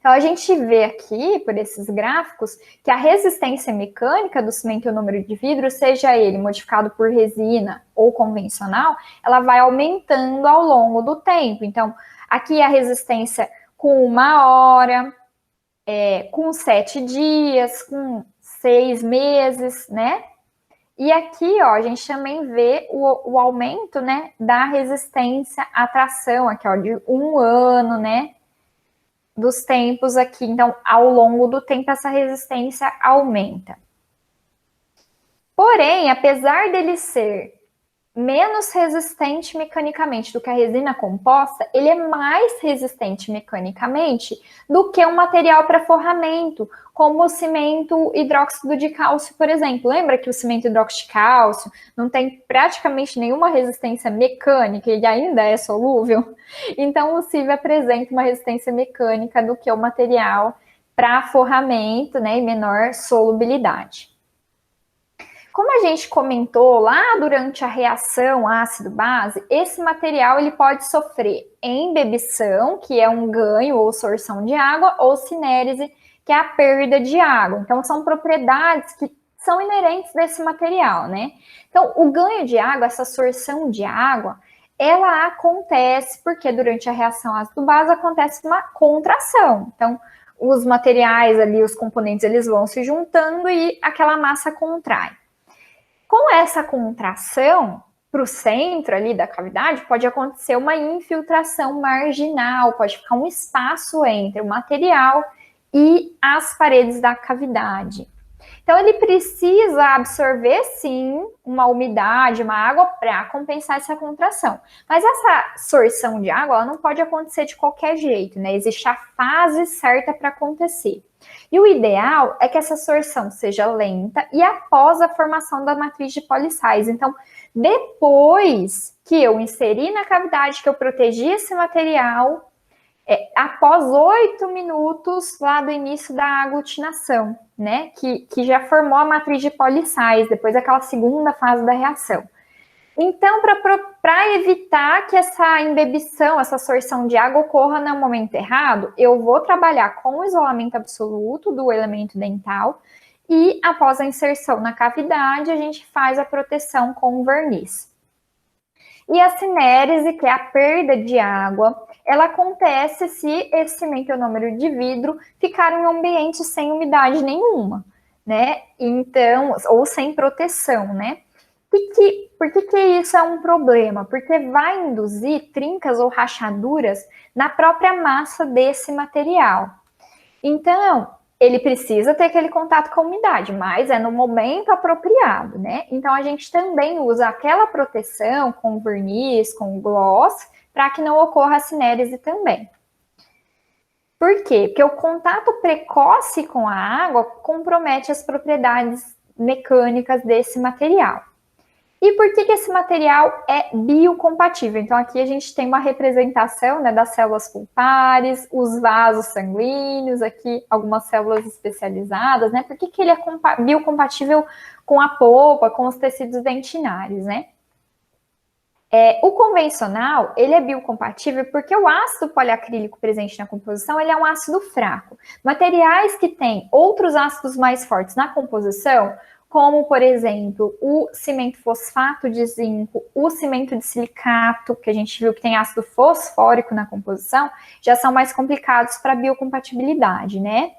Então, a gente vê aqui, por esses gráficos, que a resistência mecânica do cimento ionômero de vidro, seja ele modificado por resina ou convencional, ela vai aumentando ao longo do tempo. Então, aqui a resistência com 1 hora, com 7 dias, com 6 meses, né? E aqui, ó, a gente também vê o aumento, né, da resistência à tração, aqui, ó, de 1 ano, né, dos tempos aqui. Então, ao longo do tempo, essa resistência aumenta. Porém, apesar dele ser menos resistente mecanicamente do que a resina composta, ele é mais resistente mecanicamente do que um material para forramento, como o cimento hidróxido de cálcio, por exemplo. Lembra que o cimento hidróxido de cálcio não tem praticamente nenhuma resistência mecânica, ele ainda é solúvel? Então, o CIV apresenta uma resistência mecânica do que o material para forramento, né, e menor solubilidade. Como a gente comentou lá durante a reação ácido-base, esse material ele pode sofrer embebição, que é um ganho ou sorção de água, ou cinérese, que é a perda de água. Então, são propriedades que são inerentes desse material, né? Então, o ganho de água, essa sorção de água, ela acontece porque durante a reação ácido-base acontece uma contração. Então, os materiais ali, os componentes, eles vão se juntando e aquela massa contrai. Com essa contração, para o centro ali da cavidade, pode acontecer uma infiltração marginal, pode ficar um espaço entre o material e as paredes da cavidade. Então, ele precisa absorver, sim, uma umidade, uma água para compensar essa contração. Mas essa sorção de água, ela não pode acontecer de qualquer jeito, né? Existe a fase certa para acontecer. E o ideal é que essa sorção seja lenta e após a formação da matriz de polissais. Então, depois que eu inseri na cavidade, que eu protegi esse material, após 8 minutos lá do início da aglutinação, né? Que já formou a matriz de polissais, depois daquela segunda fase da reação. Então, para evitar que essa embebição, essa sorção de água ocorra no momento errado, eu vou trabalhar com o isolamento absoluto do elemento dental e, após a inserção na cavidade, a gente faz a proteção com o verniz. E a cinérese, que é a perda de água, ela acontece se esse cimento ionômero de vidro ficar em um ambiente sem umidade nenhuma, né? Então, ou sem proteção, né? Por que isso é um problema? Porque vai induzir trincas ou rachaduras na própria massa desse material. Então, ele precisa ter aquele contato com a umidade, mas é no momento apropriado, né? Então, a gente também usa aquela proteção com verniz, com gloss, para que não ocorra a cinérese também. Por quê? Porque o contato precoce com a água compromete as propriedades mecânicas desse material. E por que esse material é biocompatível? Então, aqui a gente tem uma representação, né, das células pulpares, os vasos sanguíneos, aqui algumas células especializadas, né? Por que ele é biocompatível com a polpa, com os tecidos dentinários, né? O convencional, ele é biocompatível porque o ácido poliacrílico presente na composição, ele é um ácido fraco. Materiais que têm outros ácidos mais fortes na composição, como, por exemplo, o cimento fosfato de zinco, o cimento de silicato, que a gente viu que tem ácido fosfórico na composição, já são mais complicados para biocompatibilidade, né?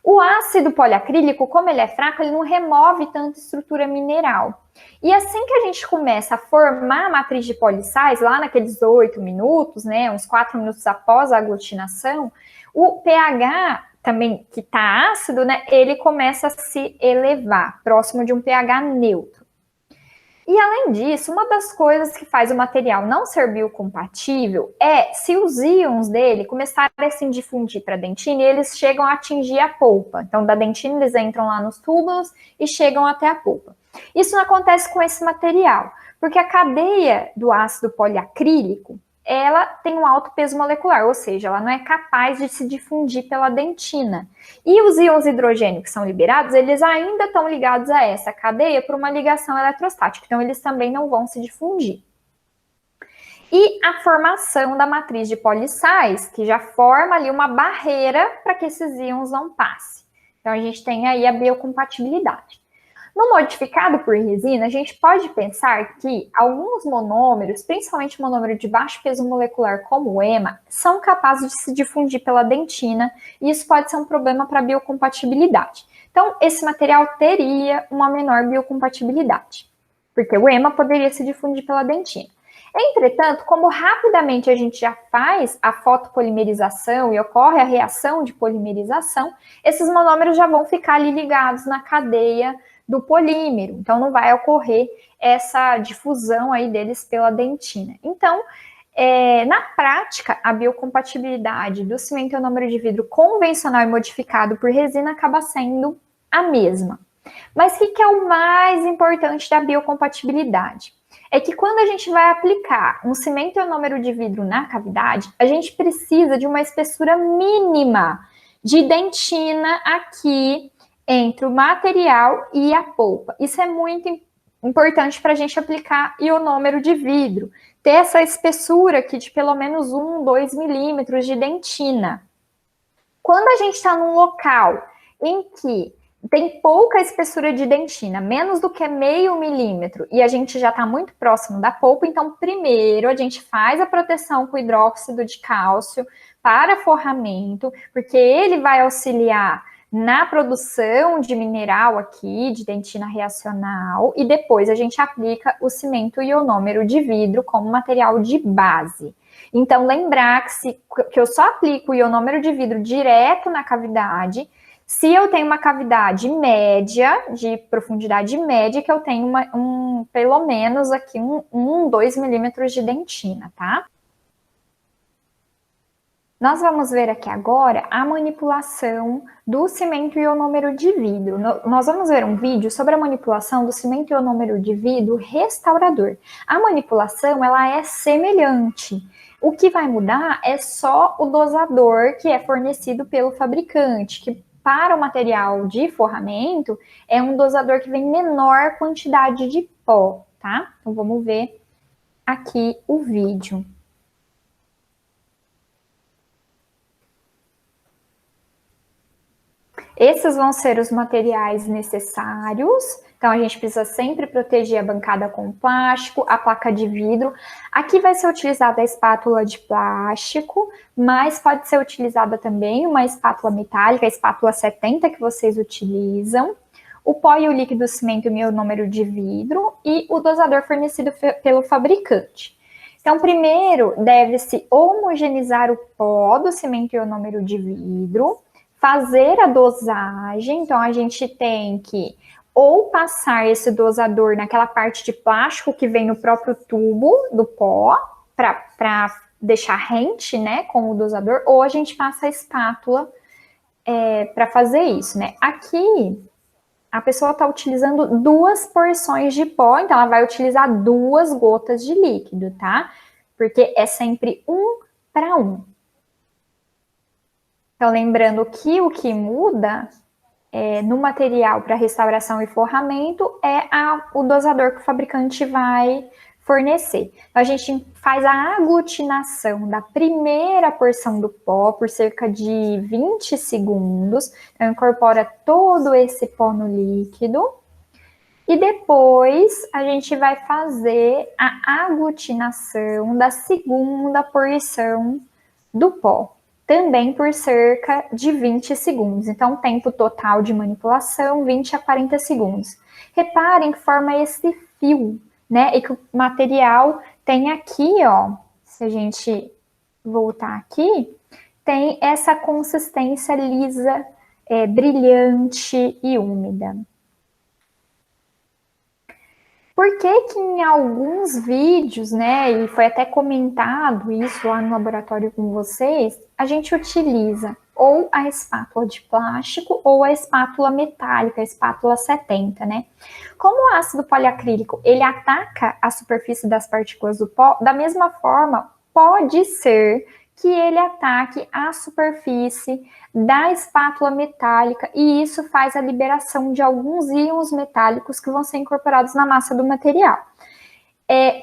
O ácido poliacrílico, como ele é fraco, ele não remove tanta estrutura mineral. E assim que a gente começa a formar a matriz de polissais, lá naqueles 8 minutos, né, uns 4 minutos após a aglutinação, o pH também, que está ácido, né, ele começa a se elevar, próximo de um pH neutro. E além disso, uma das coisas que faz o material não ser biocompatível é se os íons dele começarem a se difundir para a dentina e eles chegam a atingir a polpa. Então, da dentina eles entram lá nos túbulos e chegam até a polpa. Isso não acontece com esse material, porque a cadeia do ácido poliacrílico, ela tem um alto peso molecular, ou seja, ela não é capaz de se difundir pela dentina. E os íons hidrogênio que são liberados, eles ainda estão ligados a essa cadeia por uma ligação eletrostática, então eles também não vão se difundir. e a formação da matriz de polissais, que já forma ali uma barreira para que esses íons não passem. Então, a gente tem aí a biocompatibilidade. No modificado por resina, a gente pode pensar que alguns monômeros, principalmente monômero de baixo peso molecular como o EMA, são capazes de se difundir pela dentina, e isso pode ser um problema para a biocompatibilidade. Então, esse material teria uma menor biocompatibilidade, porque o EMA poderia se difundir pela dentina. Entretanto, como rapidamente a gente já faz a fotopolimerização e ocorre a reação de polimerização, esses monômeros já vão ficar ali ligados na cadeia do polímero, então não vai ocorrer essa difusão aí deles pela dentina. Então, na prática, a biocompatibilidade do cimento ionômero de vidro convencional e modificado por resina acaba sendo a mesma. Mas o que é o mais importante da biocompatibilidade? É que quando a gente vai aplicar um cimento ionômero de vidro na cavidade, a gente precisa de uma espessura mínima de dentina aqui entre o material e a polpa. Isso é muito importante para a gente aplicar ionômero de vidro. Ter essa espessura aqui de pelo menos 1, 2 milímetros de dentina. Quando a gente está num local em que tem pouca espessura de dentina, menos do que meio milímetro, e a gente já está muito próximo da polpa, então primeiro a gente faz a proteção com hidróxido de cálcio para forramento, porque ele vai auxiliar na produção de mineral aqui, de dentina reacional, e depois a gente aplica o cimento ionômero de vidro como material de base. Então, lembrar que eu só aplico o ionômero de vidro direto na cavidade se eu tenho uma cavidade média, de profundidade média, que eu tenho pelo menos aqui 2 milímetros de dentina, tá? Nós vamos ver aqui agora a manipulação do cimento ionômero de vidro. Nós vamos ver um vídeo sobre a manipulação do cimento ionômero de vidro restaurador. A manipulação, ela é semelhante. O que vai mudar é só o dosador que é fornecido pelo fabricante, que para o material de forramento é um dosador que vem menor quantidade de pó, tá? Então vamos ver aqui o vídeo. Esses vão ser os materiais necessários. Então, a gente precisa sempre proteger a bancada com plástico, a placa de vidro. Aqui vai ser utilizada a espátula de plástico, mas pode ser utilizada também uma espátula metálica, a espátula 70 que vocês utilizam. O pó e o líquido cimento ionômero de vidro e o dosador fornecido pelo fabricante. Então, primeiro, deve-se homogeneizar o pó do cimento ionômero de vidro, fazer a dosagem. Então, a gente tem que ou passar esse dosador naquela parte de plástico que vem no próprio tubo do pó, para deixar rente, né, com o dosador, ou a gente passa a espátula para fazer isso, né. Aqui, a pessoa está utilizando 2 porções de pó, então ela vai utilizar 2 gotas de líquido, tá? Porque é sempre 1 para 1. Então, lembrando que o que muda no material para restauração e forramento é o dosador que o fabricante vai fornecer. Então, a gente faz a aglutinação da primeira porção do pó por cerca de 20 segundos. Então, incorpora todo esse pó no líquido. E depois, a gente vai fazer a aglutinação da segunda porção do pó, também por cerca de 20 segundos. Então, tempo total de manipulação, 20 a 40 segundos. Reparem que forma esse fio, né? E que o material tem aqui, ó, se a gente voltar aqui, tem essa consistência lisa, brilhante e úmida. Por que que em alguns vídeos, né, e foi até comentado isso lá no laboratório com vocês, a gente utiliza ou a espátula de plástico ou a espátula metálica, a espátula 70, né? Como o ácido poliacrílico, ele ataca a superfície das partículas do pó, da mesma forma, pode ser que ele ataque a superfície da espátula metálica, e isso faz a liberação de alguns íons metálicos que vão ser incorporados na massa do material.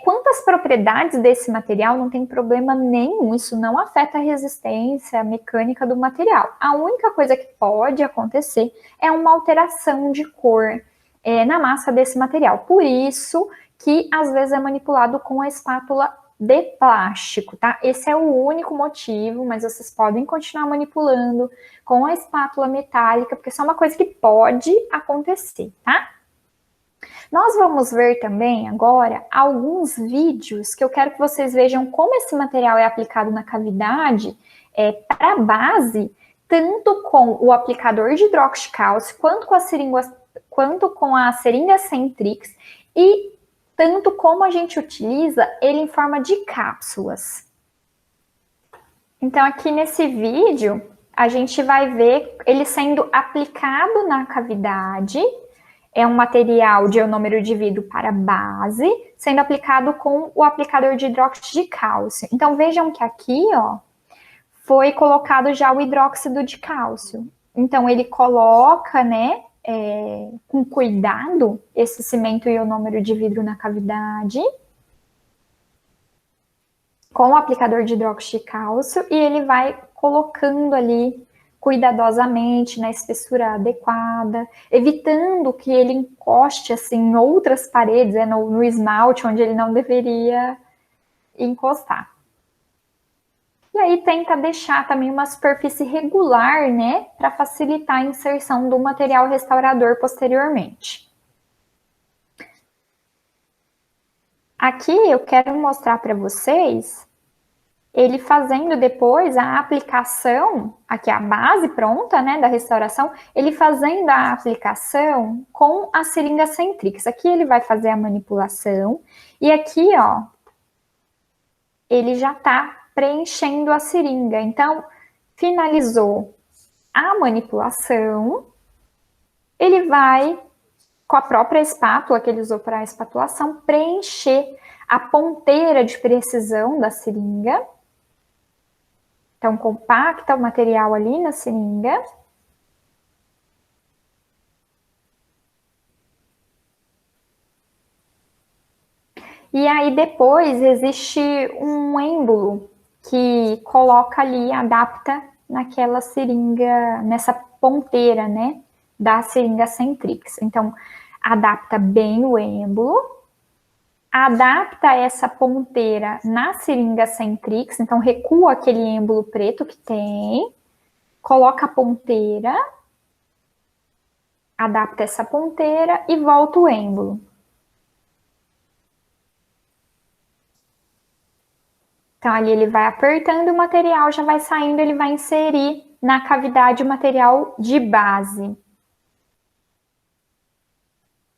Quanto às propriedades desse material, não tem problema nenhum, isso não afeta a resistência mecânica do material. A única coisa que pode acontecer é uma alteração de cor na massa desse material. Por isso que às vezes é manipulado com a espátula de plástico, tá? Esse é o único motivo, mas vocês podem continuar manipulando com a espátula metálica, porque isso é uma coisa que pode acontecer, tá? Nós vamos ver também agora alguns vídeos que eu quero que vocês vejam como esse material é aplicado na cavidade para a base, tanto com o aplicador de hidróxido de cálcio, quanto com a seringa Centrix, e tanto como a gente utiliza ele em forma de cápsulas. Então, aqui nesse vídeo, a gente vai ver ele sendo aplicado na cavidade. É um material de ionômero de vidro para base, sendo aplicado com o aplicador de hidróxido de cálcio. Então, vejam que aqui, ó, foi colocado já o hidróxido de cálcio. Então, ele coloca, né, com cuidado, esse cimento ionômero de vidro na cavidade, com o aplicador de hidróxido de cálcio, e ele vai colocando ali cuidadosamente na espessura adequada, evitando que ele encoste assim em outras paredes, no esmalte, onde ele não deveria encostar. E aí tenta deixar também uma superfície regular, né, para facilitar a inserção do material restaurador posteriormente. Aqui eu quero mostrar para vocês ele fazendo depois a aplicação, aqui a base pronta, né, da restauração, ele fazendo a aplicação com a seringa Centrix. Aqui ele vai fazer a manipulação e aqui, ó, ele já está preenchendo a seringa. Então, finalizou a manipulação, ele vai, com a própria espátula que ele usou para a espatulação, preencher a ponteira de precisão da seringa. Então, compacta o material ali na seringa. E aí, depois, existe um êmbolo que coloca ali, adapta naquela seringa, nessa ponteira, né, da seringa Centrix. Então, adapta bem o êmbolo, adapta essa ponteira na seringa Centrix, então recua aquele êmbolo preto que tem, coloca a ponteira, adapta essa ponteira e volta o êmbolo. Então, ali ele vai apertando, o material já vai saindo, ele vai inserir na cavidade o material de base.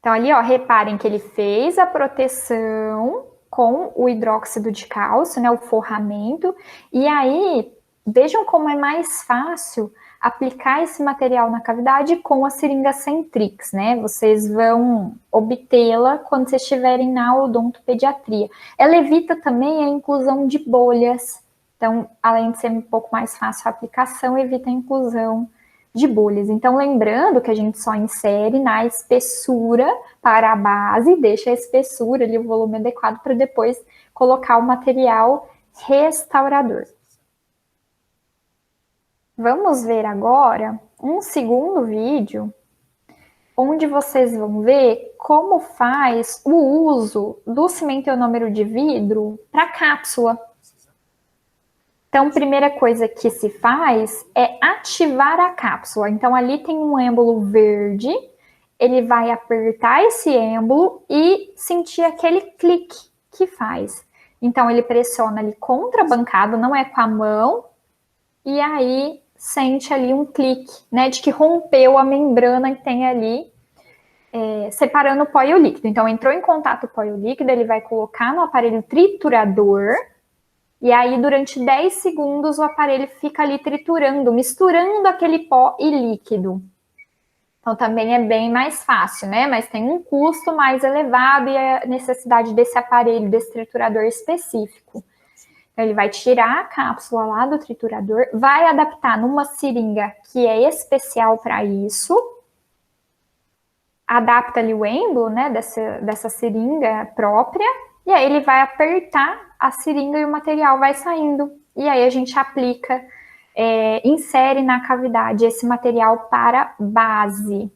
Então, ali, ó, reparem que ele fez a proteção com o hidróxido de cálcio, né, o forramento, e aí, vejam como é mais fácil aplicar esse material na cavidade com a seringa Centrix, né? Vocês vão obtê-la quando vocês estiverem na odontopediatria. Ela evita também a inclusão de bolhas. Então, além de ser um pouco mais fácil a aplicação, evita a inclusão de bolhas. Então, lembrando que a gente só insere na espessura para a base, deixa a espessura ali, o volume adequado, para depois colocar o material restaurador. Vamos ver agora um segundo vídeo, onde vocês vão ver como faz o uso do cimento ionômero de vidro para cápsula. Então, primeira coisa que se faz é ativar a cápsula. Então, ali tem um êmbolo verde, ele vai apertar esse êmbolo e sentir aquele clique que faz. Então, ele pressiona ali contra a bancada, não é com a mão, e aí sente ali um clique, né, de que rompeu a membrana que tem ali, separando o pó e o líquido. Então, entrou em contato o pó e o líquido, ele vai colocar no aparelho triturador, e aí durante 10 segundos o aparelho fica ali triturando, misturando aquele pó e líquido. Então, também é bem mais fácil, né, mas tem um custo mais elevado e a necessidade desse aparelho, desse triturador específico. Ele vai tirar a cápsula lá do triturador, vai adaptar numa seringa que é especial para isso, adapta ali o êmbolo, né, dessa seringa própria, e aí ele vai apertar a seringa e o material vai saindo. E aí a gente aplica, insere na cavidade esse material para base.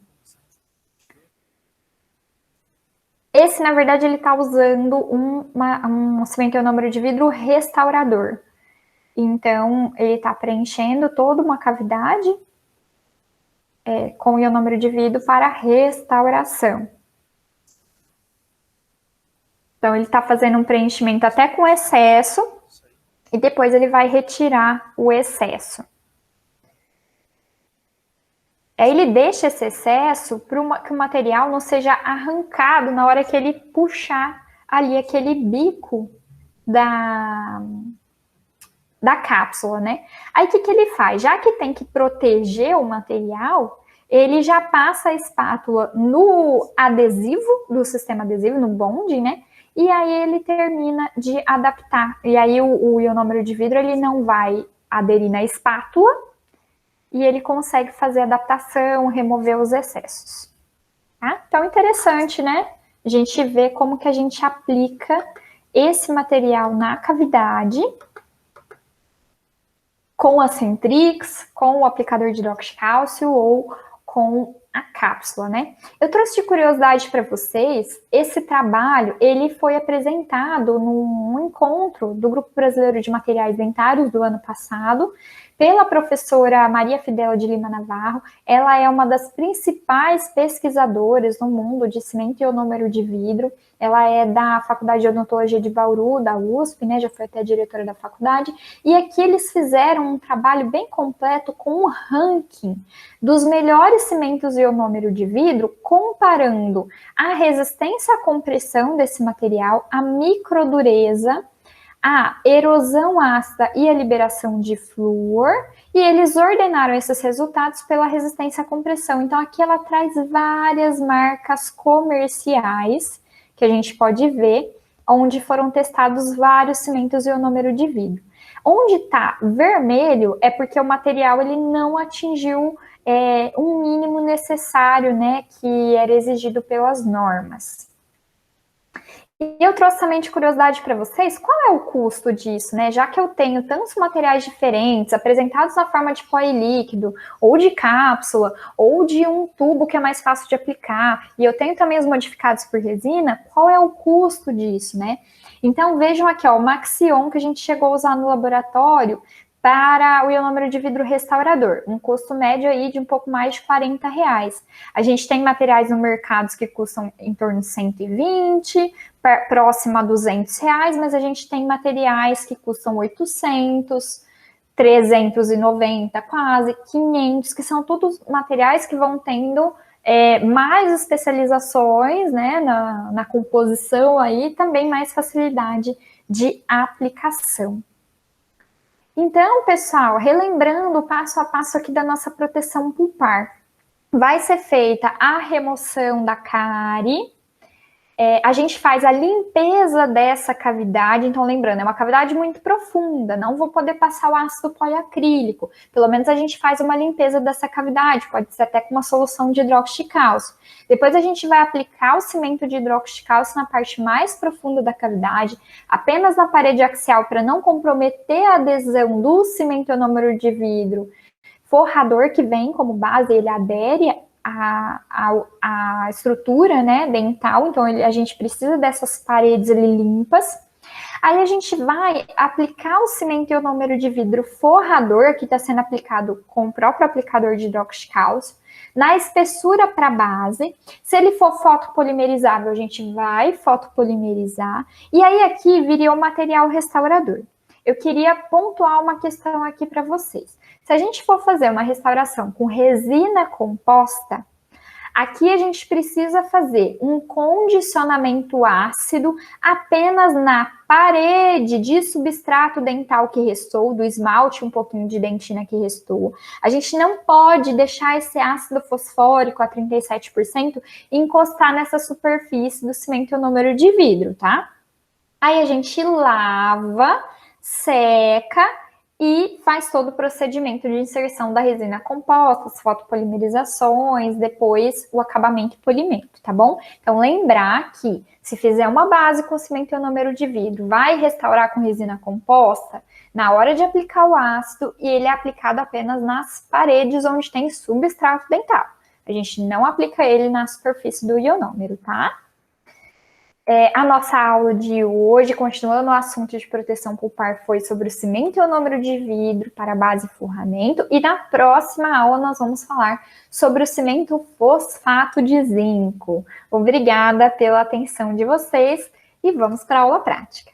Esse, na verdade, ele está usando um cimento ionômero de vidro restaurador. Então, ele está preenchendo toda uma cavidade com ionômero de vidro para restauração. Então, ele está fazendo um preenchimento até com excesso e depois ele vai retirar o excesso. Aí ele deixa esse excesso para que o material não seja arrancado na hora que ele puxar ali aquele bico da cápsula, né? Aí o que ele faz? Já que tem que proteger o material, ele já passa a espátula no adesivo do sistema adesivo, no bond, né? E aí ele termina de adaptar. E aí o ionômero de vidro ele não vai aderir na espátula e ele consegue fazer a adaptação, remover os excessos. Tá? Então, interessante, né? A gente vê como que a gente aplica esse material na cavidade com a Centrix, com o aplicador de hidróxido ou com a cápsula, né? Eu trouxe de curiosidade para vocês, esse trabalho, ele foi apresentado num encontro do Grupo Brasileiro de Materiais Dentários do ano passado, pela professora Maria Fidela de Lima Navarro. Ela é uma das principais pesquisadoras no mundo de cimento ionômero de vidro. Ela é da Faculdade de Odontologia de Bauru, da USP, né? Já foi até diretora da faculdade. E aqui eles fizeram um trabalho bem completo com um ranking dos melhores cimentos ionômero de vidro, comparando a resistência à compressão desse material, a microdureza, a erosão ácida e a liberação de flúor, e eles ordenaram esses resultados pela resistência à compressão. Então, aqui ela traz várias marcas comerciais, que a gente pode ver, onde foram testados vários cimentos ionômero de vidro. Onde está vermelho é porque o material ele não atingiu um mínimo necessário, né, que era exigido pelas normas. E eu trouxe também de curiosidade para vocês, qual é o custo disso, né? Já que eu tenho tantos materiais diferentes, apresentados na forma de pó e líquido, ou de cápsula, ou de um tubo que é mais fácil de aplicar, e eu tenho também os modificados por resina, qual é o custo disso, né? Então vejam aqui, ó, o Maxion que a gente chegou a usar no laboratório para o ionômero de vidro restaurador, um custo médio aí de um pouco mais de R$40. A gente tem materiais no mercado que custam em torno de 120, próximo a R$200, mas a gente tem materiais que custam 800, 390, quase 500, que são todos materiais que vão tendo mais especializações, né, na composição aí, também mais facilidade de aplicação. Então, pessoal, relembrando o passo a passo aqui da nossa proteção pulpar. Vai ser feita a remoção da cárie, a gente faz a limpeza dessa cavidade, então lembrando, é uma cavidade muito profunda, não vou poder passar o ácido poliacrílico, pelo menos a gente faz uma limpeza dessa cavidade, pode ser até com uma solução de hidróxido de cálcio. Depois a gente vai aplicar o cimento de hidróxido de cálcio na parte mais profunda da cavidade, apenas na parede axial para não comprometer a adesão do cimento ionômero de vidro forrador que vem como base, ele adere a estrutura, né, dental, então a gente precisa dessas paredes ali limpas. Aí a gente vai aplicar o cimento ionômero de vidro forrador, que está sendo aplicado com o próprio aplicador de hidróxido de cálcio, na espessura para base. Se ele for fotopolimerizável, a gente vai fotopolimerizar. E aí aqui viria o material restaurador. Eu queria pontuar uma questão aqui para vocês. Se a gente for fazer uma restauração com resina composta, aqui a gente precisa fazer um condicionamento ácido apenas na parede de substrato dental que restou, do esmalte, um pouquinho de dentina que restou. A gente não pode deixar esse ácido fosfórico a 37% encostar nessa superfície do cimento ionômero de vidro, tá? Aí a gente lava, seca e faz todo o procedimento de inserção da resina composta, as fotopolimerizações, depois o acabamento e polimento, tá bom? Então, lembrar que se fizer uma base com cimento ionômero de vidro, vai restaurar com resina composta, na hora de aplicar o ácido, e ele é aplicado apenas nas paredes onde tem substrato dentário. A gente não aplica ele na superfície do ionômero, tá? A nossa aula de hoje, continuando o assunto de proteção pulpar, foi sobre o cimento ionômero de vidro para base e forramento. E na próxima aula nós vamos falar sobre o cimento fosfato de zinco. Obrigada pela atenção de vocês e vamos para a aula prática.